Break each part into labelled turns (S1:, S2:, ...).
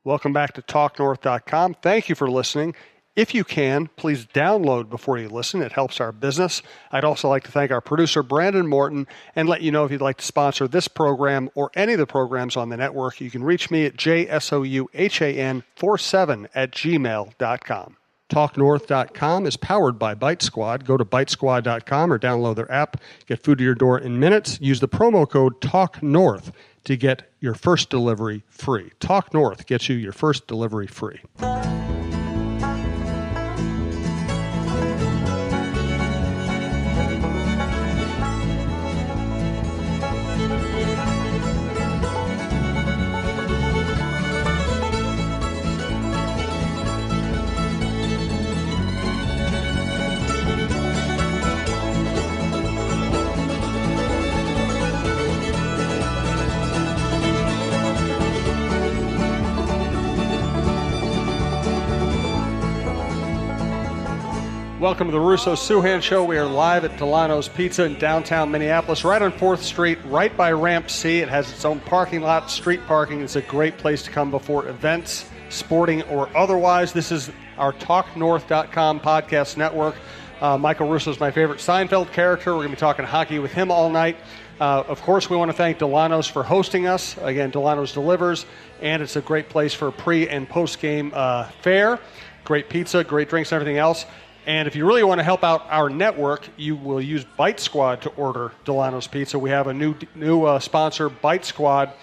S1: Welcome back to talknorth.com. Thank you for listening. If you can, please download before you listen. It helps our business. I'd also like to thank our producer, Brandon Morton, and let you know if you'd like to sponsor this program or any of the programs on the network, you can reach me at jsouhan47@gmail.com. talknorth.com is powered by Bite Squad. Go to bitesquad.com or download their app. Get food to your door in minutes. Use the promo code TALKNORTH to get your first delivery free. Talk North gets you your first delivery free. Welcome to the Russo-Souhan Show. We are live at Delano's Pizza in downtown Minneapolis, right on 4th Street, right by Ramp C. It has its own parking lot, street parking. It's a great place to come before events, sporting or otherwise. This is our talknorth.com podcast network. Michael Russo is my favorite Seinfeld character. We're going to be talking hockey with him all night. Of course, we want to thank Delano's for hosting us. Again, Delano's delivers, and it's a great place for pre- and post-game fare. Great pizza, great drinks, and everything else. And if you really want to help out our network, you will use Bite Squad to order Delano's Pizza. We have a new sponsor, Bite Squad.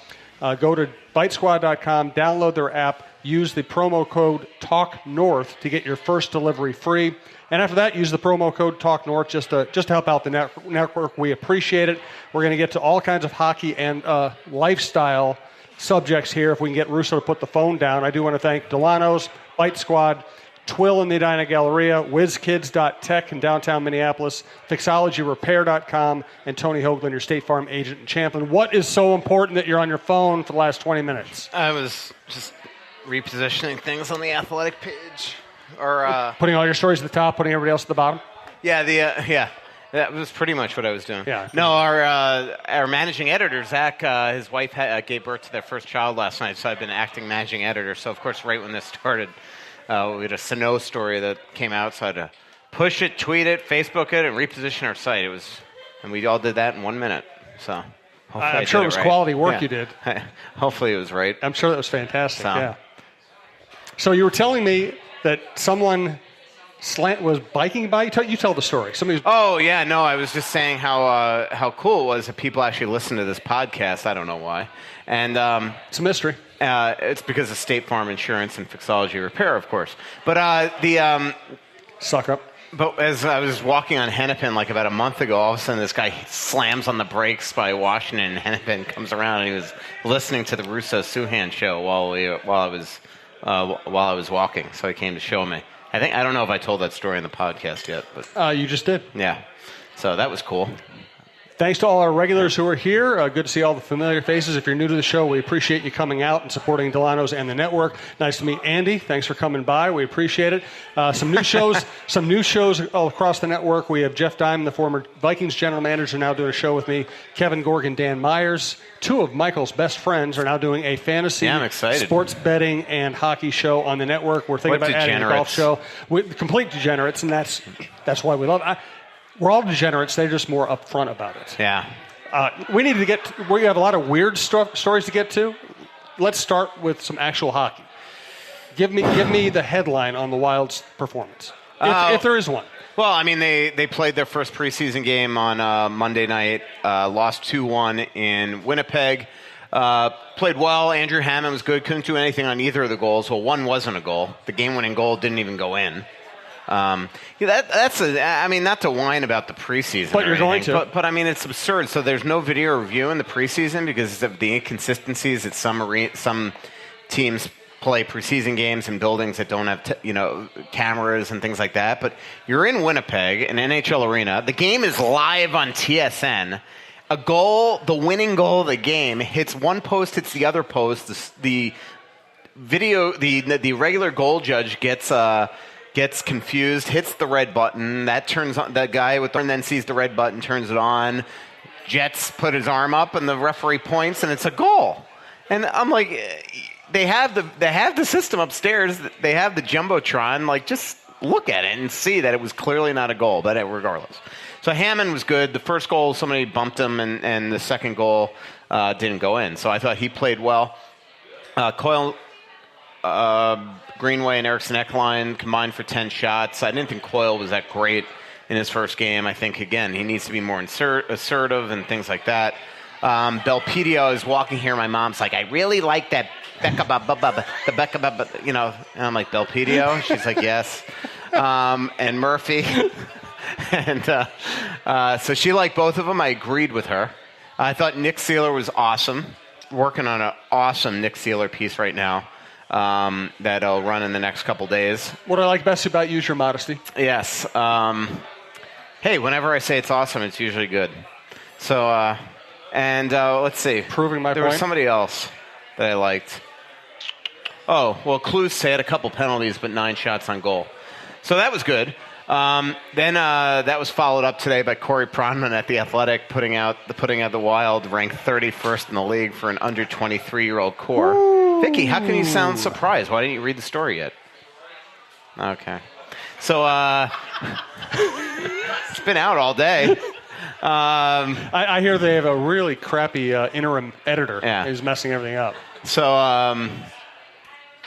S1: Go to bitesquad.com, download their app, use the promo code TALKNORTH to get your first delivery free. And after that, use the promo code TALKNORTH just to help out the network. We appreciate it. We're going to get to all kinds of hockey and lifestyle subjects here if we can get Russo to put the phone down. I do want to thank Delano's, Bite Squad, Twill in the Edina Galleria, WizKids.tech in downtown Minneapolis, Fixologyrepair.com, and Tony Hoagland, your State Farm agent in Champlin. What is so important that you're on your phone for the last 20 minutes?
S2: I was just repositioning things on the athletic page. Or
S1: putting all your stories at the top, putting everybody else at the bottom?
S2: Yeah. That was pretty much what I was doing.
S1: Yeah.
S2: No, our managing editor, Zach, his wife gave birth to their first child last night, so I've been acting managing editor. So, of course, right when this started, we had a Sano story that came out, so I had to push it, tweet it, Facebook it, and reposition our site. And we all did that in 1 minute. So
S1: I'm sure it was right. Quality work you did.
S2: Hopefully it was right.
S1: I'm sure that was fantastic, yeah. So you were telling me that someone was biking by? You tell the story.
S2: I was just saying how cool it was that people actually listen to this podcast. I don't know why. And
S1: it's a mystery.
S2: It's because of State Farm Insurance and Fixology Repair, of course. But
S1: suck up.
S2: But as I was walking on Hennepin like about a month ago, all of a sudden this guy slams on the brakes by Washington, and Hennepin comes around, and he was listening to the Russo-Souhan Show while I was walking. So he came to show me. I don't know if I told that story in the podcast yet, but
S1: you just did.
S2: Yeah. So that was cool.
S1: Thanks to all our regulars who are here. Good to see all the familiar faces. If you're new to the show, we appreciate you coming out and supporting Delano's and the network. Nice to meet Andy. Thanks for coming by. We appreciate it. Some new shows all across the network. We have Jeff Diamond, the former Vikings general manager, now doing a show with me. Kevin Gorg, Dan Myers. Two of Michael's best friends are now doing a fantasy,
S2: I'm excited,
S1: sports betting and hockey show on the network. We're thinking about adding a golf show. Complete degenerates, and that's why we love it. We're all degenerates. They're just more upfront about it.
S2: Yeah.
S1: We have a lot of weird stories to get to. Let's start with some actual hockey. Give me the headline on the Wild's performance, if there is one.
S2: Well, I mean, they played their first preseason game on Monday night, lost 2-1 in Winnipeg. Played well. Andrew Hammond was good. Couldn't do anything on either of the goals. Well, one wasn't a goal. The game-winning goal didn't even go in. Not to whine about the preseason,
S1: but you're going to.
S2: But I mean, it's absurd. So there's no video review in the preseason because of the inconsistencies that some teams play preseason games in buildings that don't have cameras and things like that. But you're in Winnipeg, an NHL arena. The game is live on TSN. A goal, the winning goal of the game, hits one post, hits the other post. The regular goal judge gets confused, hits the red button. That turns on the guy and then sees the red button, turns it on. Jets put his arm up, and the referee points, and it's a goal. And I'm like, they have the system upstairs. They have the jumbotron. Like, just look at it and see that it was clearly not a goal. But regardless, so Hammond was good. The first goal, somebody bumped him, and the second goal didn't go in. So I thought he played well. Coyle, Greenway, and Eriksson Ekline combined for 10 shots. I didn't think Coyle was that great in his first game. I think, again, he needs to be more assertive and things like that. Belpedio is walking here. My mom's like, I really like that Becca, you know. And I'm like, Belpedio? She's like, yes. And Murphy. And so she liked both of them. I agreed with her. I thought Nick Seeler was awesome. Working on an awesome Nick Seeler piece right now that I'll run in the next couple days.
S1: What I like best about you is your modesty.
S2: Yes. Hey, whenever I say it's awesome, it's usually good. So, let's see.
S1: Proving my point.
S2: There was somebody else that I liked. Oh, well, Kluse had a couple penalties, but 9 shots on goal. So that was good. Then that was followed up today by Corey Pronman at The Athletic, putting out the Wild, ranked 31st in the league for an under 23-year-old core. Ooh. Vicky, how can you sound surprised? Why didn't you read the story yet? Okay. So it's been out all day.
S1: I hear they have a really crappy interim editor who's messing everything up.
S2: So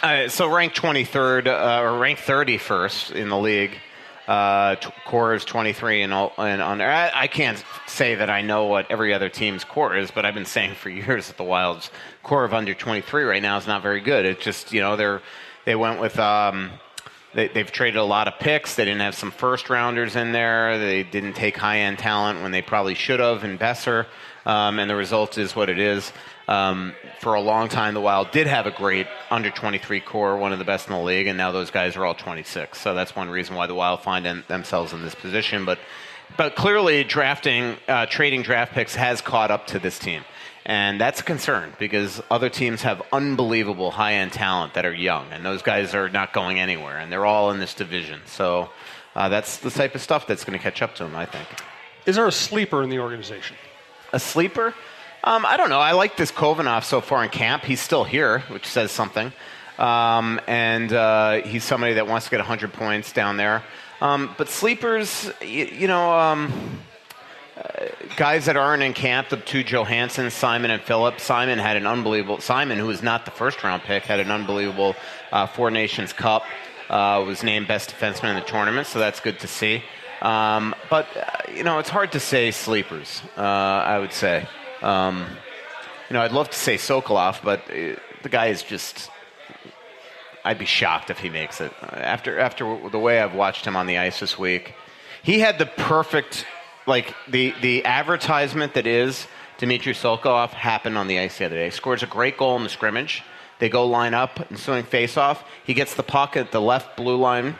S2: ranked 23rd or ranked 31st in the league. Core is 23 and under. I can't say that I know what every other team's core is, but I've been saying for years that the Wild's core of under 23 right now is not very good. It's just, you know, they went with they've traded a lot of picks. They didn't have some first rounders in there. They didn't take high end talent when they probably should have in Besser, and the result is what it is. For a long time, the Wild did have a great under 23 core, one of the best in the league, and now those guys are all 26. So that's one reason why the Wild find themselves in this position. But clearly, trading draft picks has caught up to this team, and that's a concern because other teams have unbelievable high-end talent that are young, and those guys are not going anywhere, and they're all in this division. So that's the type of stuff that's going to catch up to them, I think.
S1: Is there a sleeper in the organization?
S2: A sleeper? I don't know. I like this Kovanov so far in camp. He's still here, which says something. And he's somebody that wants to get 100 points down there. But sleepers, guys that aren't in camp, the two Johanssons, Simon and Philip. Simon, who was not the first-round pick, had an unbelievable Four Nations Cup, was named best defenseman in the tournament, so that's good to see. But it's hard to say sleepers, I would say. I'd love to say Sokolov, but the guy is just... I'd be shocked if he makes it. After the way I've watched him on the ice this week, he had the perfect... the advertisement that is Dmitry Sokolov happened on the ice the other day. He scores a great goal in the scrimmage. They go line up and swing face-off. He gets the puck at the left blue line,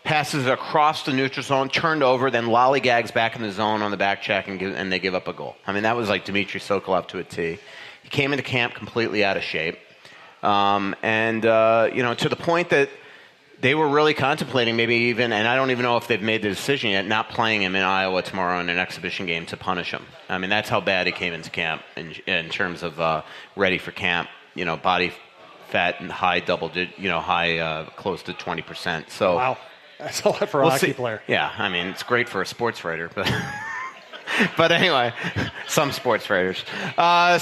S2: passes it across the neutral zone, turned over, then lollygags back in the zone on the back check, and they give up a goal. I mean, that was like Dmitry Sokolov to a T. He came into camp completely out of shape. To the point that they were really contemplating maybe even, and I don't even know if they've made the decision yet, not playing him in Iowa tomorrow in an exhibition game to punish him. I mean, that's how bad he came into camp in terms of ready for camp, body fat and high double-digit, close to 20%. So.
S1: Wow. That's a lot for a hockey player.
S2: Yeah, I mean, it's great for a sports writer, but but anyway, some sports writers. I'm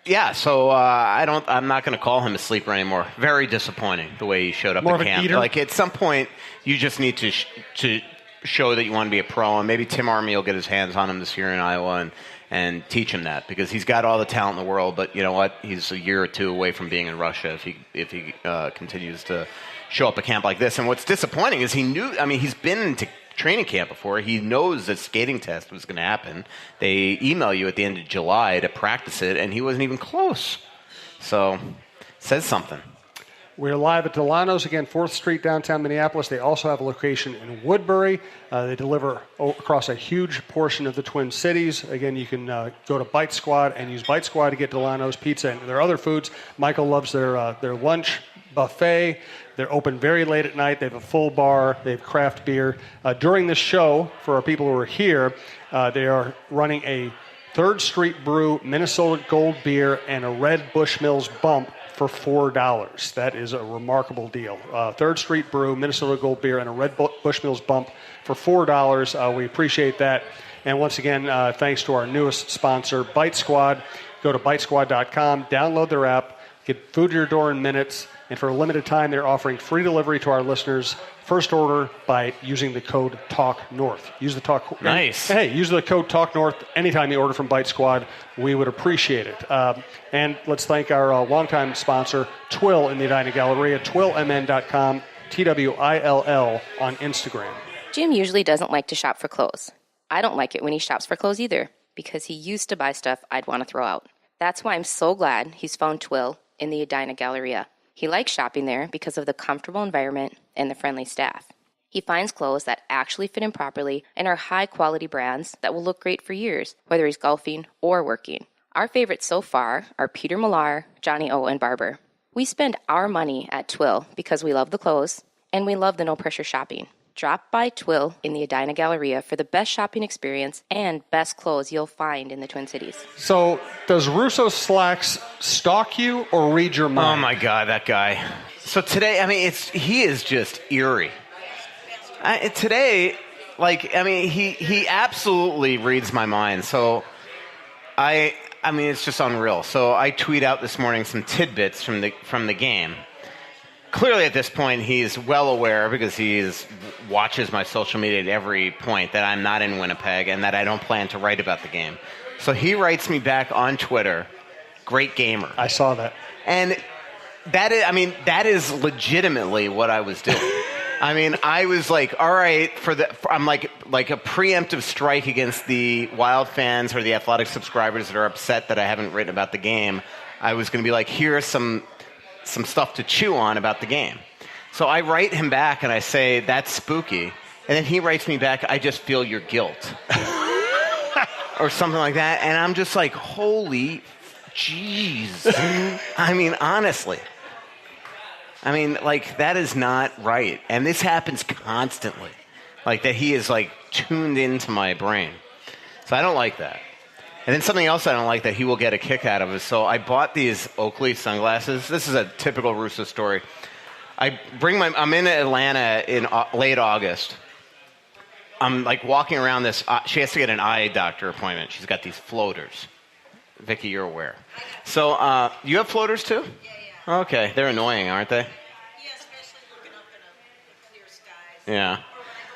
S2: not going to call him a sleeper anymore. Very disappointing the way he showed up
S1: More
S2: at
S1: of an
S2: camp.
S1: eater?
S2: Like at some point, you just need to show that you want to be a pro, and maybe Tim Army will get his hands on him this year in Iowa and teach him that, because he's got all the talent in the world. But you know what? He's a year or two away from being in Russia if he continues to show up at camp like this. And what's disappointing is he's been into training camp before. He knows that skating test was going to happen. They email you at the end of July to practice it, and he wasn't even close. So, it says something.
S1: We're live at Delano's, again, 4th Street, downtown Minneapolis. They also have a location in Woodbury. They deliver across a huge portion of the Twin Cities. Again, you can go to Bite Squad and use Bite Squad to get Delano's pizza and their other foods. Michael loves their lunch buffet. They're open very late at night. They have a full bar. They have craft beer. During this show, for our people who are here, they are running a 3rd Street Brew Minnesota Gold beer and a Red Bushmills Bump for $4. That is a remarkable deal. 3rd Street Brew, Minnesota Gold Beer, and a Red Bushmills Bump for $4. We appreciate that. And once again, thanks to our newest sponsor, Bite Squad. Go to bitesquad.com, download their app, get food to your door in minutes, and for a limited time, they're offering free delivery to our listeners. First order by using the code TALKNORTH. Use the talk.
S2: Nice.
S1: Hey, use the code TALKNORTH anytime you order from Bite Squad. We would appreciate it. And let's thank our longtime sponsor, Twill in the Edina Galleria, twillmn.com, TWILL on Instagram.
S3: Jim usually doesn't like to shop for clothes. I don't like it when he shops for clothes either, because he used to buy stuff I'd want to throw out. That's why I'm so glad he's found Twill in the Edina Galleria. He likes shopping there because of the comfortable environment and the friendly staff. He finds clothes that actually fit him properly and are high-quality brands that will look great for years, whether he's golfing or working. Our favorites so far are Peter Millar, Johnny O, and Barber. We spend our money at Twill because we love the clothes and we love the no-pressure shopping. Drop by Twill in the Edina Galleria for the best shopping experience and best clothes you'll find in the Twin Cities.
S1: So, does Russo Slacks stalk you or read your mind?
S2: Oh my God, that guy. So today, I mean, he is just eerie. Today, he absolutely reads my mind. So, I mean, it's just unreal. So I tweet out this morning some tidbits from the game. Clearly, at this point, he's well aware, because he watches my social media at every point, that I'm not in Winnipeg and that I don't plan to write about the game. So he writes me back on Twitter, "Great gamer."
S1: I saw that.
S2: And that is legitimately what I was doing. I mean, I was like, all right, I'm like a preemptive strike against the Wild fans or the Athletic subscribers that are upset that I haven't written about the game. I was going to be like, here's some stuff to chew on about the game. So I write him back and I say, "That's spooky." And then he writes me back, "I just feel your guilt." Or something like that. And I'm just like, holy jeez. I mean, honestly. I mean, like, that is not right. And this happens constantly. Like, that he is, like, tuned into my brain. So I don't like that. And then something else I don't like that he will get a kick out of is, so I bought these Oakley sunglasses. This is a typical Russo story. I'm in Atlanta in late August. I'm like walking around this. She has to get an eye doctor appointment. She's got these floaters. Vicky, you're aware. So you have floaters too? Yeah. Okay, they're annoying, aren't they?
S4: Yeah, especially looking up in clear skies.
S2: Yeah.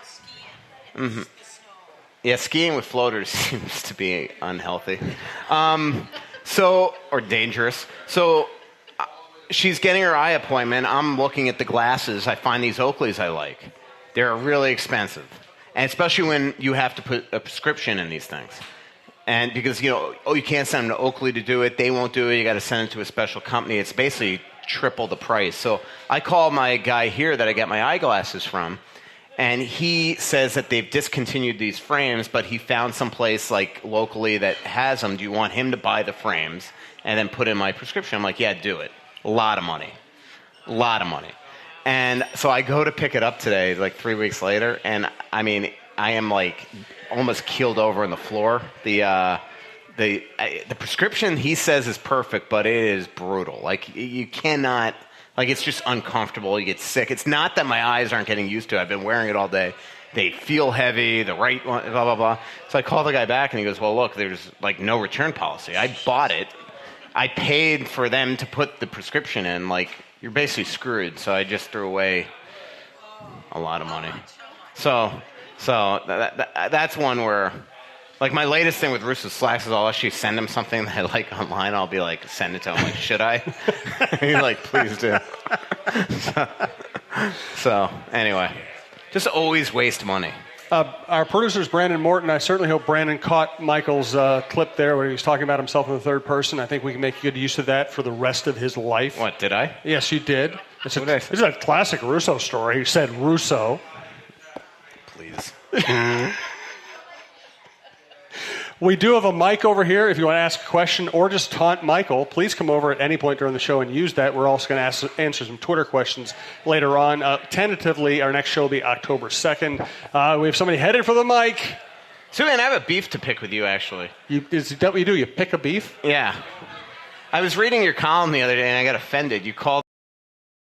S4: Skiing in the snow.
S2: Yeah, skiing with floaters seems to be unhealthy. Or dangerous. So she's getting her eye appointment. I'm looking at the glasses. I find these Oakleys I like. They're really expensive. And especially when you have to put a prescription in these things. And because, you can't send them to Oakley to do it. They won't do it. You got to send it to a special company. It's basically triple the price. So I call my guy here that I get my eyeglasses from. And he says that they've discontinued these frames, but he found someplace like locally that has them. Do you want him to buy the frames and then put in my prescription? I'm like, yeah, do it. A lot of money. And so I go to pick it up today, like 3 weeks later, and I mean, I am like almost keeled over on the floor. The prescription he says is perfect, but it is brutal. Like, you cannot. Like, it's just uncomfortable. You get sick. It's not that my eyes aren't getting used to it. I've been wearing it all day. They feel heavy, the right one, blah, blah, blah. So I call the guy back, and he goes, well, look, there's, like, no return policy. I bought it. I paid for them to put the prescription in. Like, you're basically screwed. So I just threw away a lot of money. So that's one where... Like, my latest thing with Russo Slacks is I'll actually send him something that I like online. I'll be like, send it to him. Like, should I? He's like, please do. So, anyway. Just always waste money.
S1: Our producer's Brandon Morton. I certainly hope Brandon caught Michael's clip there where he was talking about himself in the third person. I think we can make good use of that for the rest of his life.
S2: What, did I?
S1: Yes, you did. It's a classic Russo story. He said Russo.
S2: Please.
S1: We do have a mic over here. If you want to ask a question or just taunt Michael, please come over at any point during the show and use that. We're also going to answer some Twitter questions later on. Tentatively, our next show will be October 2nd. We have somebody headed for the mic.
S2: So, man, I have a beef to pick with you, actually.
S1: Is that what you do? You pick a beef?
S2: Yeah. I was reading your column the other day and I got offended. You called